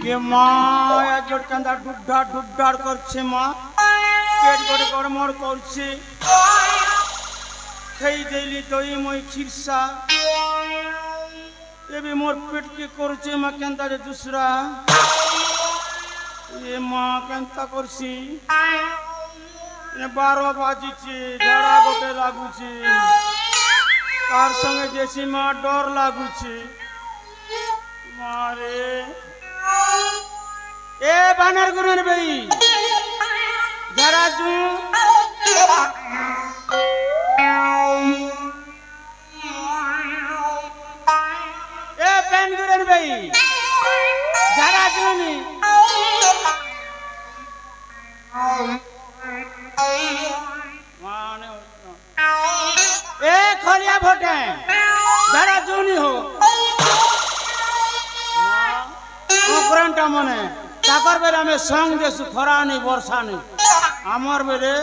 ये माँ जोड़ चंदा डुबढाड़ करछे माँ पेट गोटे गड़मड़ करछे खेई देली दही मई खिरसा ये भी मोर पेट के करछे माँ केंता जे दूसरा ये माँ केंता करछी ये 12 बाजीछे झाड़ा गोटे लागुछे तार संगे जेसी माँ डर लागुछे मारे ए बानर गुरुन भाई जरा जू ए पेन गुरुन भाई जरा जूनी माने ए खलिया भोटे जरा जूनी हो ओकरंटा मने ताकर बेला में संग देसु खरा नहीं वर्षा नहीं आमर बेले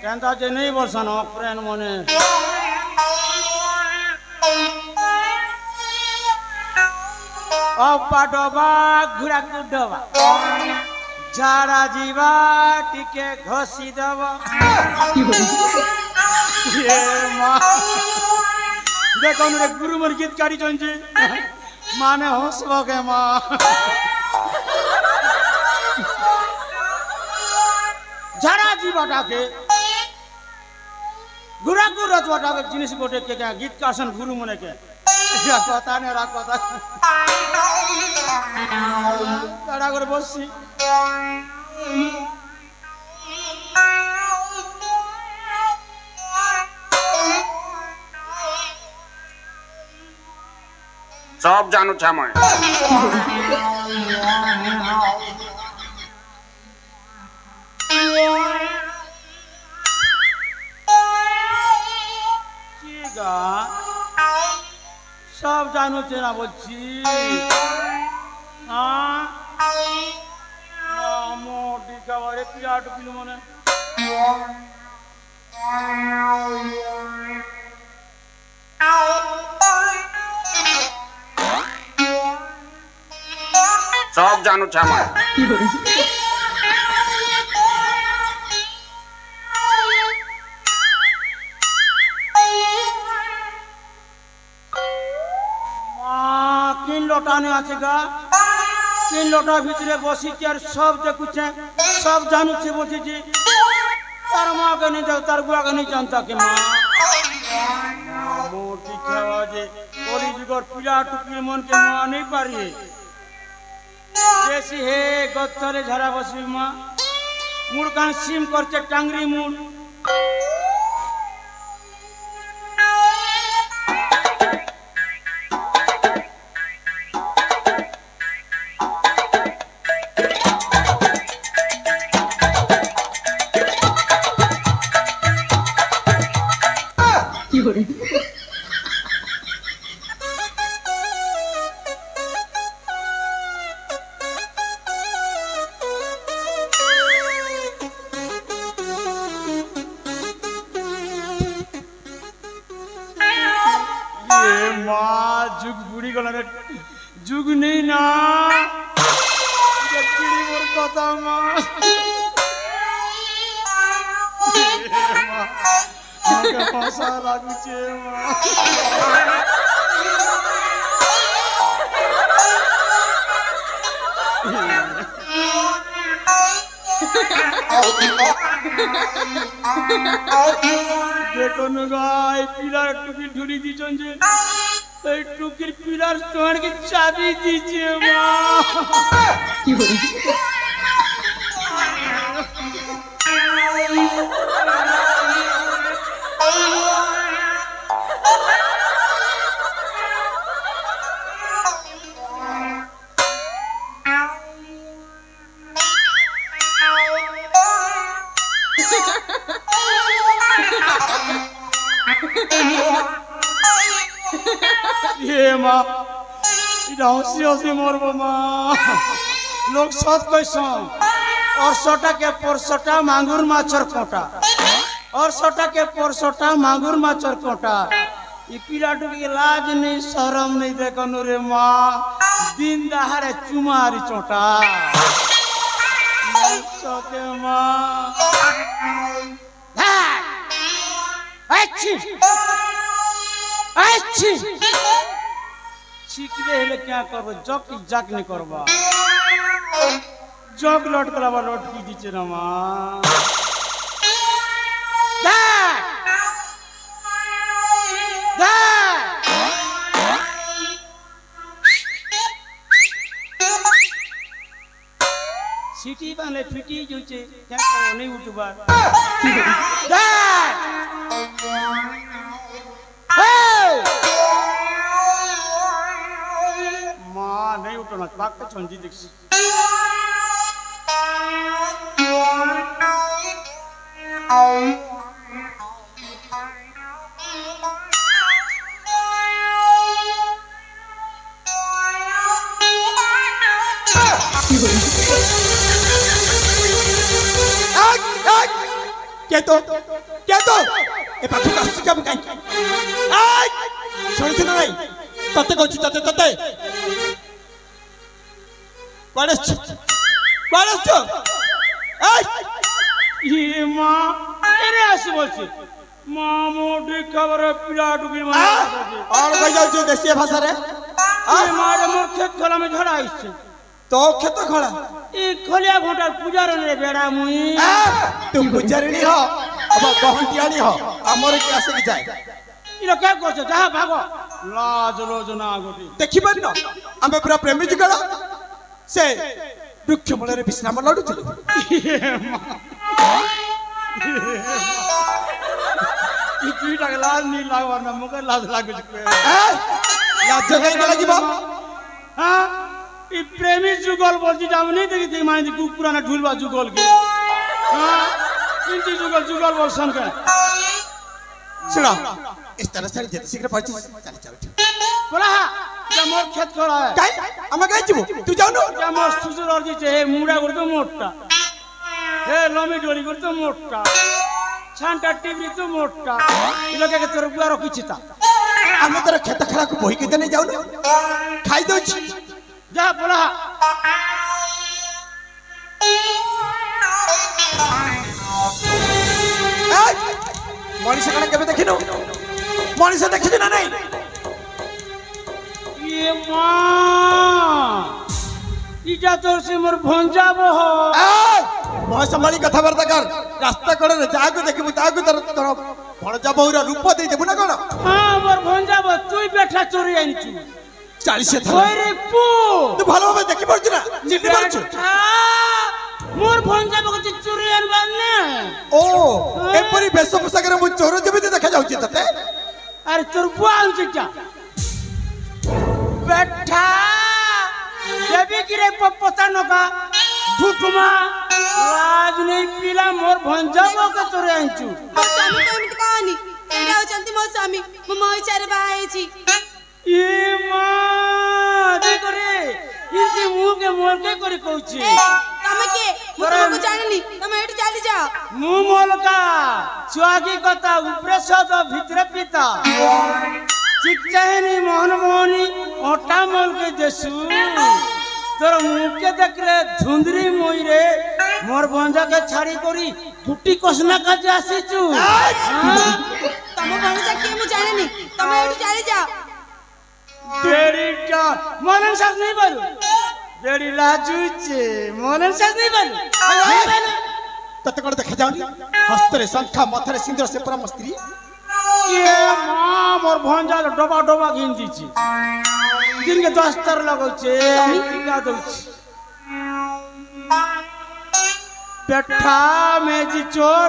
केंता जे नहीं वर्षा न ओकरेन मने अप्पा डबा घुरा कुडबा झाड़ा जीवा टिके घसी दबा ये माँ देखो रे गुरु मन गीत काटी चंजी माने हंसबो के माँ झाड़ा जीवाटा के गुरा गुरतवाटा के जिनिस गोटे के क्या गीत कासन गुरु मने के या पता नहीं रा पता झाड़ा कर बससी सब जानू छा मैं सब जानू छे ना बोलছি हां मोटी कावरे पियाट पिलु मने सब जानू छा मैं लोटाने आछेगा तीन लोटा भितरे बसी के सब देखुचे सब जानू छे बोलছি जी तार मां के नहीं जाऊ तार बुआ के नहीं जानता के मां मोटी खावा जे कोली जुगर पिला टुकली मन के मां नहीं पारी जैसी हे गत्तरे झरा बसबी मां मुड़ कान सिम करचे टांगरी मुड़ जुग नहीं ना जकीरी मोर कथा मां के फसा लागू छे मां देखो न गाय पिला टुकी ढुरी दी चंजे टुकीर पिलार तोड़ के चाबी दीजिए माँ ये माँ हसी हसी मरब माँ लोग सब कैसा और सोटा के परसोटा मांगुर माछर कोटा और सोटा के परसोटा मांगुर माछर कोटा ये पिलाटू की लाज नहीं शरम नहीं देखो रे माँ दिन दहाड़े चुमारी चोटा सोके माँ अच्छी अच्छी छिकले हेले क्या करबो जक जाक नहीं करबा जक लट करबा लट की दीचे रे माँ सिटी बाले फिटी जुचे क्या करो नहीं उठबा माँ नहीं उठना बाग का छंजी दिखी क्या तो ए पाखु का सुका म काई आय सुनिछ न नाही तते कहू तते कोडस आय ये माँ एरे आसी बोलছি माँ मोटी खबर पिलाटू की माँ और कह जाऊ जो देसी भाषा रे ये मारे मोर खेत खला में झड़ा आइছে तो खेत खड़ा ई खलिया घोटार पूजार रे बेड़ा मुई तुम गुजरणी हो अब बहंटियाणी हो हमर के आसे की जाए इलो क्या करछ जा भागो लाज लोजना गोटी देखि बन हम पूरा प्रेमी जुगला से दुख मूल रे विश्राम लडुथि ई चीटा लाज नहीं लागवा ना मके लाज लागु छ लाज नहीं लागिबो हां ई प्रेमी जुगल बोलती जाम नहीं देखी थी माने तू पुराना ढुलवा जुगल के हां इंती जुगल बोल सन के सुनो इस तरह से जति शीघ्र पहुंची चल चल बोला जा मोर खेत खड़ा है काई हम गई जीवो तू जाऊ न जा मोर सुसुर और जे हे मुड़ा कर तो मोटा हे लमी डोरी कर तो मोटा छांटा टिबरी तो मोटा ई लोग के तोर बुआ रखी ता हम तोर खेत खड़ा को बोही के नहीं जाऊ न खाई दो जा बोला मनीष कण केबे देखिनो मनीष देखि ना नहीं ये मां इजा तोर से मोर भंजाबो हो मोय संभाली कथावार्ता कर रास्ता कड़े रे जागो देखिबु तागो तोर तोर भणजा बहुरा रूप दे देबु ना कोन हां मोर भंजाबो तुई बैठा चोरी आइछु 40 से ओरे पू तू ভালো ভাবে দেখি পড়ছ না চিন্তি পড়ছ मोर भंजाबो के चोरी आनबा ना ओ एपरी बेस पोशाकरे मु चोर जेबे देखा जाउची तते अरे तोर बुआ आइछु बैठा देवी गिरे पता नका भूखमा लाज नहीं पीला मोर भंजाबो के चोरी आइछु स्वामी को एमित कहानी एडा चलती मो स्वामी मो मोई चारे बाई छी ये मां देखो रे इनके मुंह के मोल के करी कहूची तमे के मो तुमको जाननी तमे एठी चली जा मुंह मोल का चुआकी कथा ऊपर सद भीतर पिता चिकचाहनी मोहन मोहनी ओटा मोल के देसु तोर मुंह के देखले धुंदरी मोई रे मोर भंजा के छाड़ी करी गुटी कसना का जासी छु तमे बन जा के मु जाननी तमे एठी चली जा बेड़ी का मनन सास नहीं बोलू बेड़ी लाजू छे मनन सास नहीं बोलू तते कोड देखा जाउनी हस्तरे शंखा मथरे सिंदूर से परम स्त्री ये मां मोर भंजा डबा डबा घिन दीची दिन के दस्तर लगौ छे का दउ बैठा में जी चोर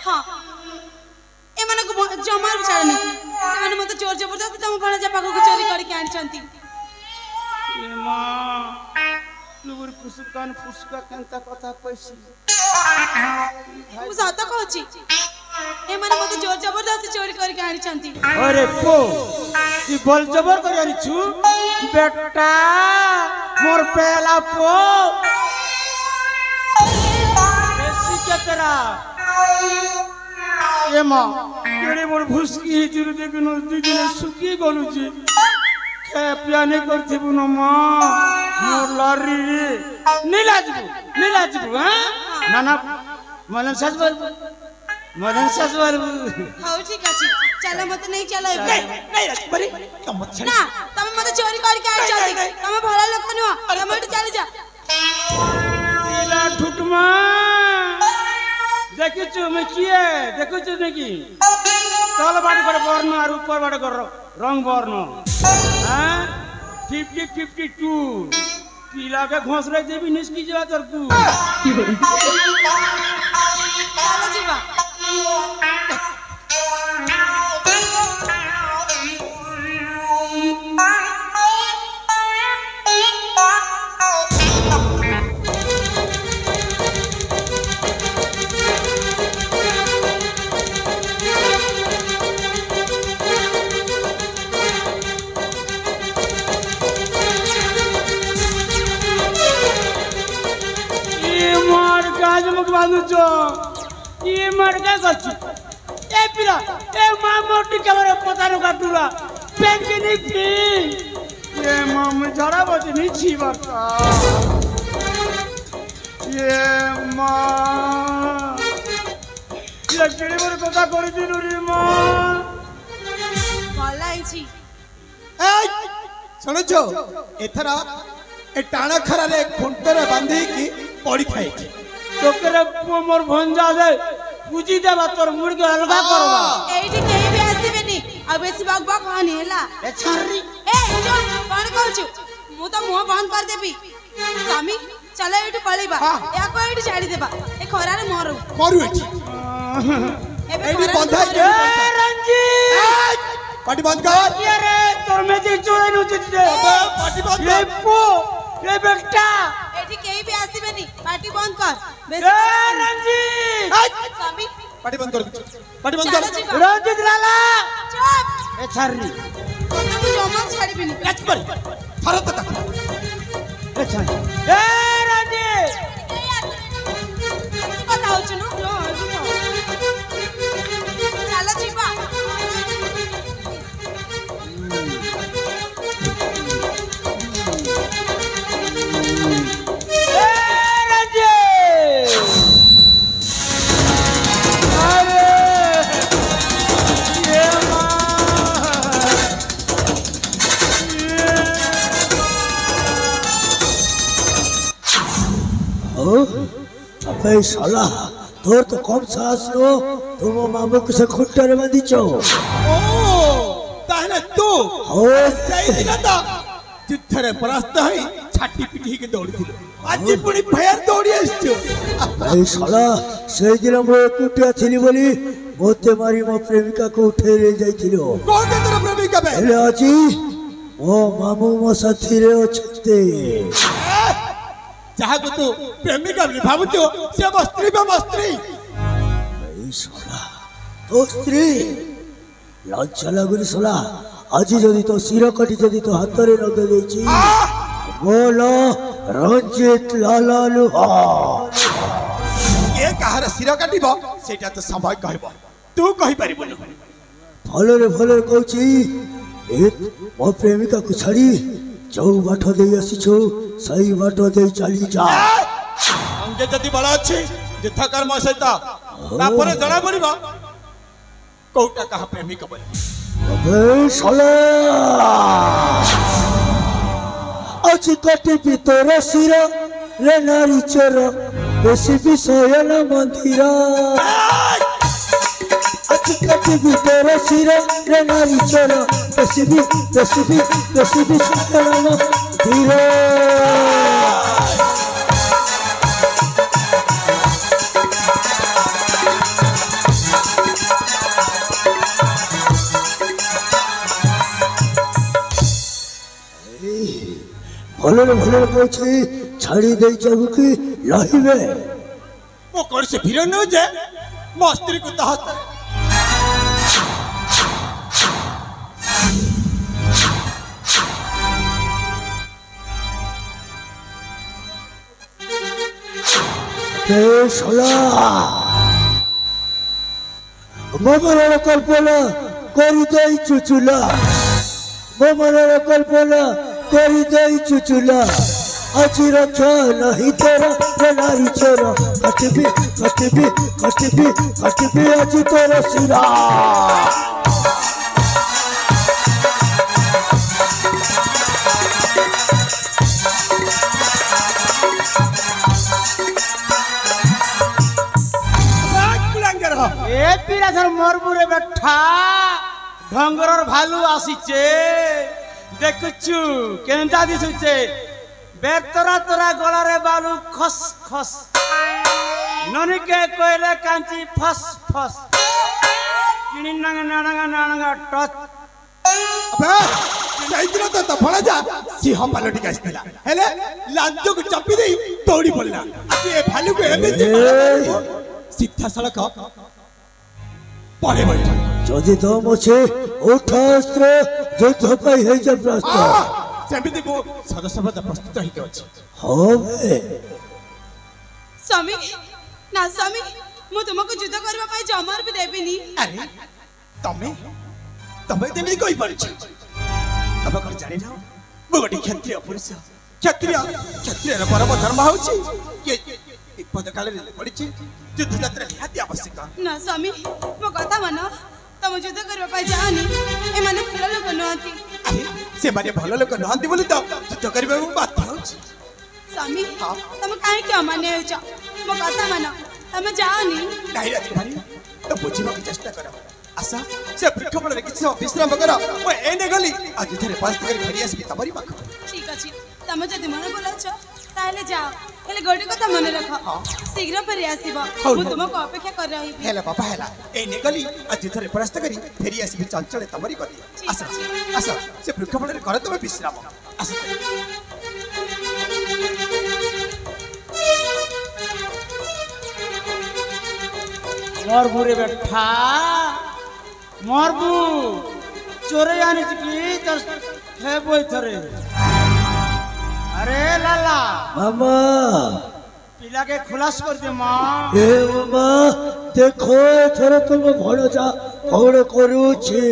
हां ए माने को जमार बिचारनी ସେମାନେ ମତେ ଚୋର ଜବରଦସ୍ତି ତମ ଭଣଜା ପାଖକୁ ଚୋରି କରିକି ଆଣିଛନ୍ତି ये मां लुଗୁर फुसकान फुसका केनता कथा पैसी ମୁଁ ସତ କହୁଛି ଏମାନେ ମତେ ଚୋର ଜବରଦସ୍ତି ଚୋରି କରିକି ଆଣିଛନ୍ତି अरे पो ई बोल जबर कर आरी छु बेटा मोर पहला पो ऐसी क्या तेरा ए माँ केड़े बड़ भुसकी हिचुरु देखिनो दुई दिन सुखी गलुची खे पिया नहीं करथिबु न माँ मोर लारी रे नीलाजबु हां ना ना मदन सासबार हौ ठीक अछि चलो मत नहीं चलो नहीं राजकुमारी तुम मत छाड़ी ना तुम मत चोरी करके आइ चली तुम भला लोक न तुम एठ चली जा नीला ठुटमा देखिछु मैं किए देखिछु नेकी तल बाड़ कर वर्ण और ऊपर बाड़ कर रंग वर्ण हां 50-52 पीला के घोसरे देबी निस्की जावा तोर तू चलो जीवा मुख बांधु जो ये मरका सच्ची ए पिला ए मां मोटी कमरे पतारो काटुला बैंक नहीं पी ये मां में झड़ा बची नहीं छी बरता ये मां ये केड़े बड़ कथा करि दिनु रे मां भलाई छी ए सुनो जो एथरा ए टाणा खरा रे खुंटरे बांधी की पड़ी खाई तोकरे मोर भंजा दे पूजी देबा तोर मुर्गे अलगा करबा एठी केही भी आसीबेनी आ बेसी बाग बाग हानि हैला ए छारी ए जो कोन कहछु मु तो मुंह बंद कर देबी स्वामी चलो एठी पळीबा या को एठी छाडी देबा ए खरा रे मरू करू एठी एठी बंधा ए रंजीत पाटी बंद कर अरे तोर में जे चोरे नु जे पाटी बंद कर ये बेटा एठी केही भी आसीबेनी पार्टी बंद कर ए रंजीत स्वामी पाटी बंद कर रंजीत लाला चुप ए छारी तो जमा छाड़ीबिनी राजकुमारी थरत तक ए छारी ए रंजीत पता होछ न चलो जीवा अबे साला तोर तो कम साहस रो तुम मामू को से खुट्टर बांधी छो ओ ताहले तू हो सही दिला तो जिथरे परास्त है छाटी पिटी के दौड़ी दिलो आज पुणी भयर दौड़ी आछो भाई साला से दिन मो कुटिया थिली बोली मोते मारी मो प्रेमिका को उठे ले जाइथिलो कौन के तेरा प्रेमिका बे हेले आजी ओ मामू मो साथी रे ओछते जहाँ को तू प्रेमिका भी भावु जो से मस्त्री बे मस्त्री भाई साला तो स्त्री लज्जा लागुनी साला आज जदि तो सिर कटी जदि तो हाथ रे लगे देछि बोलो रंजीत लाला लुहा ये कहार सिर काटिबो सेटा तो समय कहबो तू कहि परिबो भले कहछि ए मो प्रेमिका को छाड़ी जो बाट दे आसीछो सही बाट दे चली जा अंगे जति बड़ा अछि जिथा कर्म सहित तापर जणा पड़िबो कोटा कहा प्रेमिका बोले अबे साला आज कटी भीतर सिर रे नारी चोर बेसी विषय न मंदिरा आज कटी भीतर सिर रे नारी चोर बेसी विषय न मंदिरा भले कहछि छाड़ी दे जाबु कि लहिबे ओ कर से फिर न जे मस्त्री को तहत ए साला ମୋ ମନର କଳ୍ପନା କରିଦେଇଛୁ ଚୁଲା ମୋ ମନର କଳ୍ପନା କରିଦେଇଛୁ ଚୁଲା ଆଜି ରକ୍ଷା ନାହିଁ ତୋର ନାରୀ ଚୋର କାଟିବି କାଟିବି କାଟିବି କାଟିବି ଆଜି ତୋର ଶିରା ए पिला सर मरबुरे बैठा ढंगरर भालू आसीचे देखुचु केनता दिसुचे बेतरा तोरा गलारे बालू खस खस ननी के कोइले कांची फस फस किनी नंग नांगा नांगा टच अबे साइकिल तो फळा जा सिंह पालटी कासला हेले लांजो को चपी देई तोड़ी पड़ला ए भालू को एबे सीधा सड़क पड़े बैठा যদি দম আছে ওঠা অস্ত্র যুদ্ধ পাই হয়ে যা প্রস্তুত সেমিতি মো সদস্যপদ প্রস্তুত হইতে আছে হবে स्वामी ना स्वामी मु तुमको युद्ध करबा पाई जमार भी देबिनी अरे तमे तमे तेमी कोई पड़छ अब कोन जानि ना मो गोटी क्षत्रिय पुरुष क्षत्रिय र परम धर्म होछि के विपद काल रे पड़छ युद्ध यात्रा निहाती आवश्यक ना स्वामी मो कथा मन तुम युद्ध करबा पाई जानी ए माने फुल लोक नहती अरे से माने भल लोक नहती बोली तो युद्ध करबा बाध्य होछि स्वामी तुम काहे के अमान्य होछ मो कथा मन तुम जानी नहीं राती भारी तो बुझिबा के चेष्टा करो आशा से वृक्षफल रे किछ विश्राम करो ओ एने गली आज थरे पास कर फेरी आसी तमरी पाख ठीक अछि तुम जदि मन बोलाछ ताले जाओ हेले गोटे कथा मन रख शीघ्र फेरी आसीबो मु तुमको अपेक्षा कर रही हेला बाबा हेला एने गली आज थरे परास्त करी फेरी आसी चंचल तमरी गदी आशा आशा से वृक्षफल रे कर तुम विश्राम आशा मरबू रे बैठा मरबू चोरे आनी की तर है बोई थरे अरे लाला मामा पिला के खुलास कर दे मां ए मामा देखो थोड़ा तुम भड़ जा कौन करूची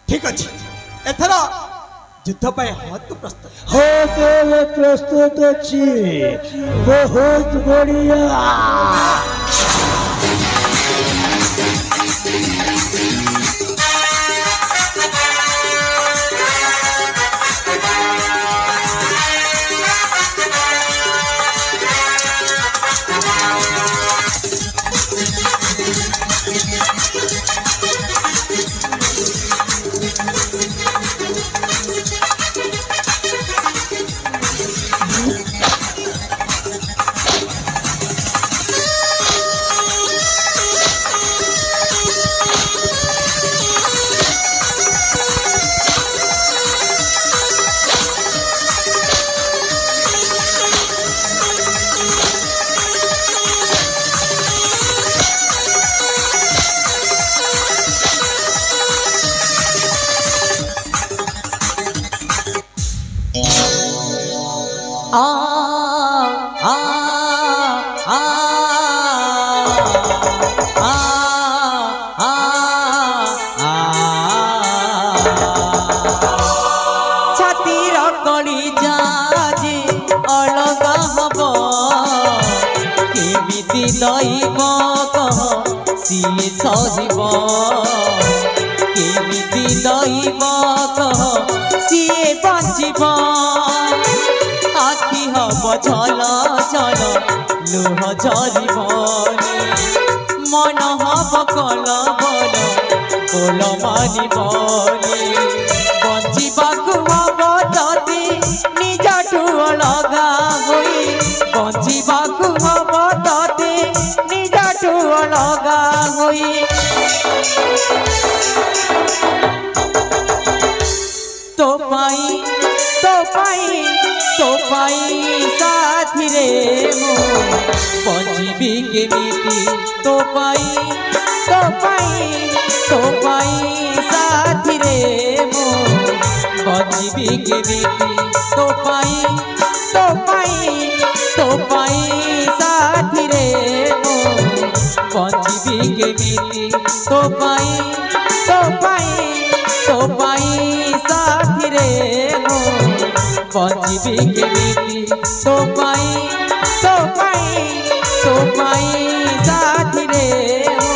ठीक अछि एथरा युद्ध पाए हाथ प्रस्तुत हो तो प्रस्तुत अछि बहुत बढ़िया दैव कह सिए सहिब केमिति दैव कह सिए बचिब आखि हब झल झल लुह झरिबनी मन हब कल बल कोल मानिबनी बचिबाकु हब जदि निजठु अलगा होई बचिबाकु हब तते निजठु अलगा होई तो पाई साथी रे मो बचिबी केमिति तो पाई साथी रे मो बचिबी केमिति तो पाई साथी साथी रे मो बंजीबी केमिति तो पाई साथी रे मो बंजीबी केमिति तो पाई साथी रे मो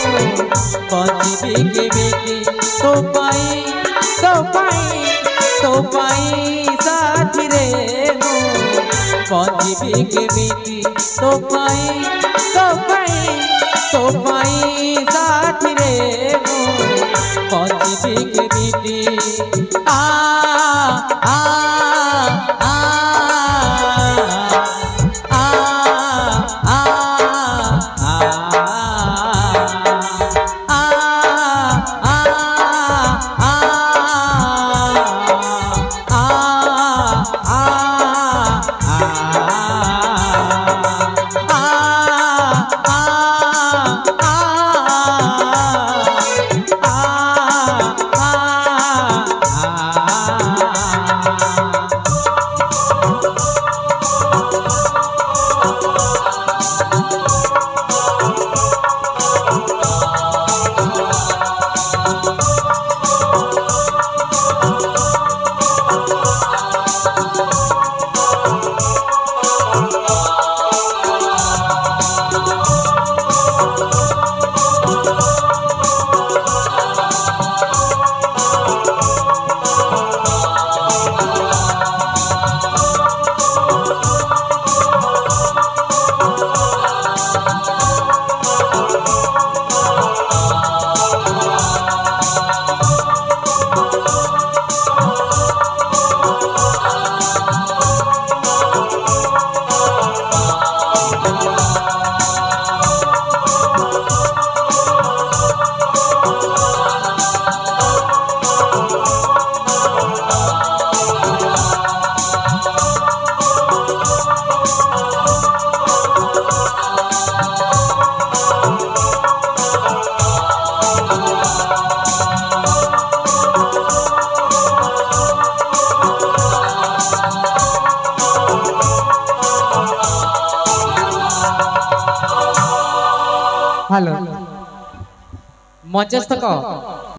बंजीबी केमिति तो पाई साथी रे मो बंजीबी केमिति तो पाई साथी रे मो बंजीबी केमिति आ आ आ आ आ हेलो मंचस्थ को